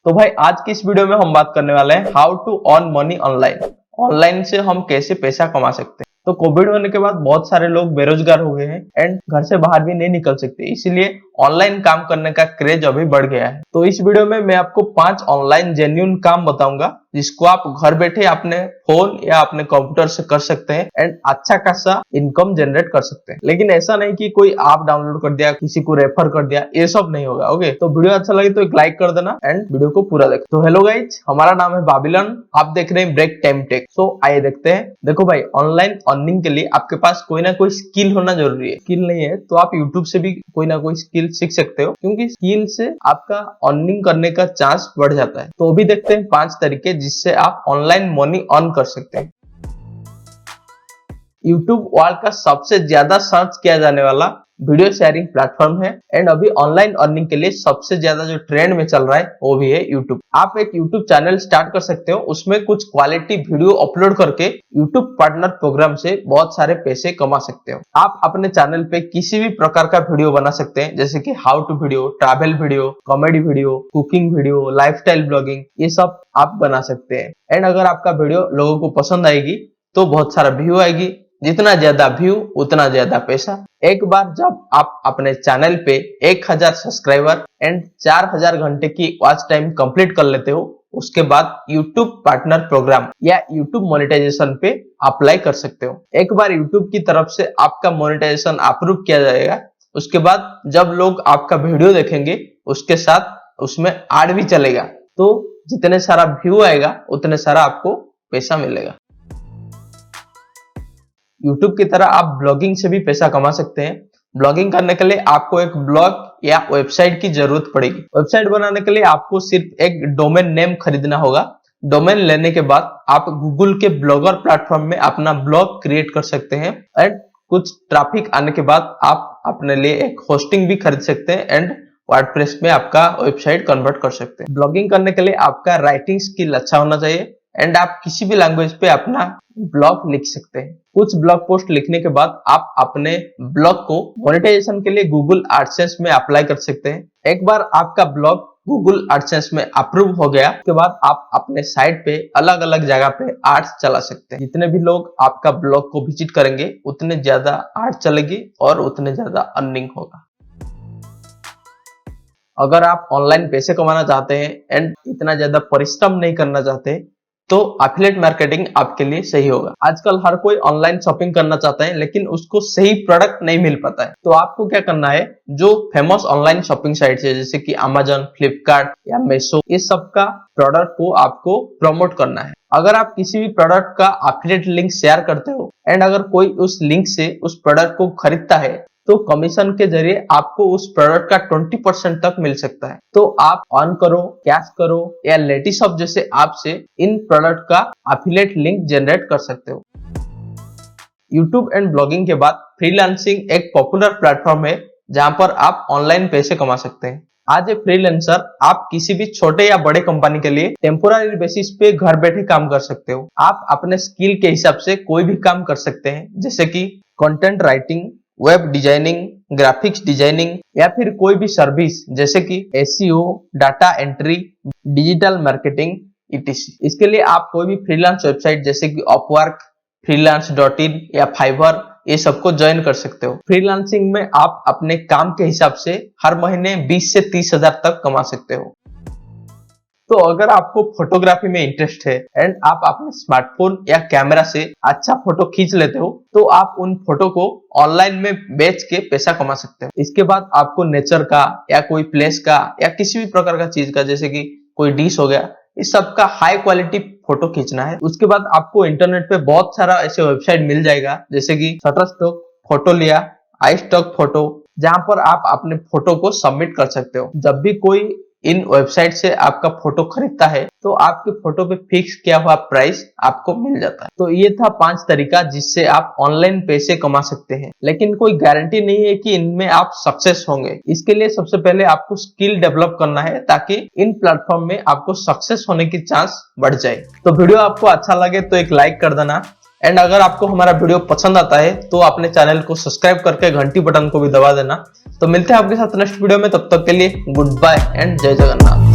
तो भाई आज की इस वीडियो में हम बात करने वाले हैं how to earn money online. Online से हम कैसे पैसा कमा सकते हैं। तो कोविड होने के बाद बहुत सारे लोग बेरोजगार हो गए हैं एंड घर से बाहर भी नहीं निकल सकते, इसलिए ऑनलाइन काम करने का क्रेज अभी बढ़ गया है। तो इस वीडियो में मैं आपको 5 ऑनलाइन जेन्युइन काम बताऊंगा जिसको आप घर बैठे अपने फोन या अपने कंप्यूटर से कर सकते हैं एंड अच्छा खासा इनकम जनरेट कर सकते हैं। लेकिन ऐसा नहीं कि कोई आप डाउनलोड कर दिया, किसी को रेफर कर दिया, ये सब नहीं होगा। ओके, तो वीडियो अच्छा लगे तो एक लाइक कर देना एंड वीडियो को पूरा देखो। तो हेलो गाइज, हमारा नाम है बाबिलन, आप देख रहे हैं ब्रेक टाइम टेक। सो आइए देखते हैं। देखो भाई, ऑनलाइन अर्निंग के लिए आपके पास कोई ना कोई स्किल होना जरूरी है। स्किल नहीं है तो आप यूट्यूब से भी कोई ना कोई स्किल सीख सकते हो, क्योंकि स्किल से आपका अर्निंग करने का चांस बढ़ जाता है। तो अभी देखते हैं 5 तरीके जिससे आप ऑनलाइन मनी अर्न कर सकते हैं। यूट्यूब वर्ल्ड का सबसे ज्यादा सर्च किया जाने वाला वीडियो शेयरिंग प्लेटफॉर्म है एंड अभी ऑनलाइन अर्निंग के लिए सबसे ज्यादा जो ट्रेंड में चल रहा है वो भी है यूट्यूब। आप एक यूट्यूब चैनल स्टार्ट कर सकते हो, उसमें कुछ क्वालिटी वीडियो अपलोड करके यूट्यूब पार्टनर प्रोग्राम से बहुत सारे पैसे कमा सकते हो। आप अपने चैनल पे किसी भी प्रकार का वीडियो बना सकते हैं, जैसे कि how to video, travel video, comedy video, cooking video, lifestyle blogging, ये सब आप बना सकते हैं। एंड अगर आपका वीडियो लोगों को पसंद आएगी तो बहुत सारा व्यू आएगी, जितना ज्यादा व्यू उतना ज्यादा पैसा। एक बार जब आप अपने चैनल पे 1000 सब्सक्राइबर एंड 4000 घंटे की वॉच टाइम कंप्लीट कर लेते हो, उसके बाद YouTube पार्टनर प्रोग्राम या YouTube मोनेटाइजेशन पे अप्लाई कर सकते हो। एक बार YouTube की तरफ से आपका मोनेटाइजेशन अप्रूव किया जाएगा, उसके बाद जब लोग आपका वीडियो देखेंगे उसके साथ उसमें ऐड भी चलेगा, तो जितने सारा व्यू आएगा उतने सारा आपको पैसा मिलेगा। YouTube की तरह आप ब्लॉगिंग से भी पैसा कमा सकते हैं। ब्लॉगिंग करने के लिए आपको एक ब्लॉग या वेबसाइट की जरूरत पड़ेगी। वेबसाइट बनाने के लिए आपको सिर्फ एक डोमेन नेम खरीदना होगा। डोमेन लेने के बाद आप गूगल के ब्लॉगर प्लेटफॉर्म में अपना ब्लॉग क्रिएट कर सकते हैं एंड कुछ ट्रैफिक आने के बाद आप अपने लिए एक होस्टिंग भी खरीद सकते हैं एंड वर्डप्रेस में आपका वेबसाइट कन्वर्ट कर सकते हैं। ब्लॉगिंग करने के लिए आपका राइटिंग स्किल अच्छा होना चाहिए एंड आप किसी भी लैंग्वेज पे अपना ब्लॉग लिख सकते हैं। कुछ ब्लॉग पोस्ट लिखने के बाद आप अपने ब्लॉग को मोनेटाइजेशन के लिए गूगल एडसेंस में अप्लाई कर सकते हैं। एक बार आपका ब्लॉग गूगल एडसेंस में अप्रूव हो गया, उसके बाद आप अपने साइट पे अलग अलग जगह पे एड्स चला सकते हैं। जितने भी लोग आपका ब्लॉग को विजिट करेंगे उतने ज्यादा एड चलेगी और उतने ज्यादा अर्निंग होगा। अगर आप ऑनलाइन पैसे कमाना चाहते हैं एंड इतना ज्यादा परिश्रम नहीं करना चाहते तो एफिलिएट मार्केटिंग आपके लिए सही होगा। आजकल हर कोई ऑनलाइन शॉपिंग करना चाहता है लेकिन उसको सही प्रोडक्ट नहीं मिल पाता है। तो आपको क्या करना है, जो फेमस ऑनलाइन शॉपिंग साइट है जैसे कि अमेजन, फ्लिपकार्ट या मीशो, इस सब का प्रोडक्ट को आपको प्रमोट करना है। अगर आप किसी भी प्रोडक्ट का एफिलिएट लिंक शेयर करते हो एंड अगर कोई उस लिंक से उस प्रोडक्ट को खरीदता है तो कमीशन के जरिए आपको उस प्रोडक्ट का 20% तक मिल सकता है। तो आप अर्न करो, कैश करो या लेटिशॉप जैसे ऐप से इन प्रोडक्ट का एफिलिएट लिंक जनरेट कर सकते हो। यूट्यूब एंड ब्लॉगिंग के बाद फ्रीलांसिंग एक पॉपुलर प्लेटफॉर्म है जहां पर आप ऑनलाइन पैसे कमा सकते हैं। आज ए फ्रीलांसर आप किसी भी छोटे या बड़े कंपनी के लिए टेम्पोररी बेसिस पे घर बैठे काम कर सकते हो। आप अपने स्किल के हिसाब से कोई भी काम कर सकते हैं, जैसे कि content writing, web designing, graphics designing या फिर कोई भी सर्विस जैसे कि SEO, data entry, digital marketing etc। इसके लिए आप कोई भी फ्रीलांस वेबसाइट जैसे कि अपवर्क, freelance.in या फाइवर, ये सबको ज्वाइन कर सकते हो। फ्रीलांसिंग में आप अपने काम के हिसाब से हर महीने 20 से 30 हजार तक कमा सकते हो। तो अगर आपको फोटोग्राफी में इंटरेस्ट है एंड आप अपने स्मार्टफोन या कैमरा से अच्छा फोटो खींच लेते हो तो आप उन फोटो को ऑनलाइन में बेच के पैसा कमा सकते हो। इसके बाद आपको नेचर का या कोई प्लेस का या किसी भी प्रकार का चीज का, जैसे कि कोई डिश हो गया, इस सब का हाई क्वालिटी फोटो खींचना है। उसके बाद आपको इंटरनेट पे बहुत सारा ऐसे वेबसाइट मिल जाएगा जैसे कि शटरस्टॉक, फोटोलिया, आईस्टॉक फोटो, जहां पर आप अपने फोटो को सबमिट कर सकते हो। जब भी कोई इन वेबसाइट से आपका फोटो खरीदता है तो आपके फोटो पे फिक्स किया हुआ प्राइस आपको मिल जाता है। तो ये था 5 तरीका जिससे आप ऑनलाइन पैसे कमा सकते हैं, लेकिन कोई गारंटी नहीं है कि इनमें आप सक्सेस होंगे। इसके लिए सबसे पहले आपको स्किल डेवलप करना है ताकि इन प्लेटफॉर्म में आपको सक्सेस होने की चांस बढ़ जाए। तो वीडियो आपको अच्छा लगे तो एक लाइक कर देना एंड अगर आपको हमारा वीडियो पसंद आता है तो अपने चैनल को सब्सक्राइब करके घंटी बटन को भी दबा देना। तो मिलते हैं आपके साथ नेक्स्ट वीडियो में, तब तक के लिए गुड बाय एंड जय जगन्नाथ।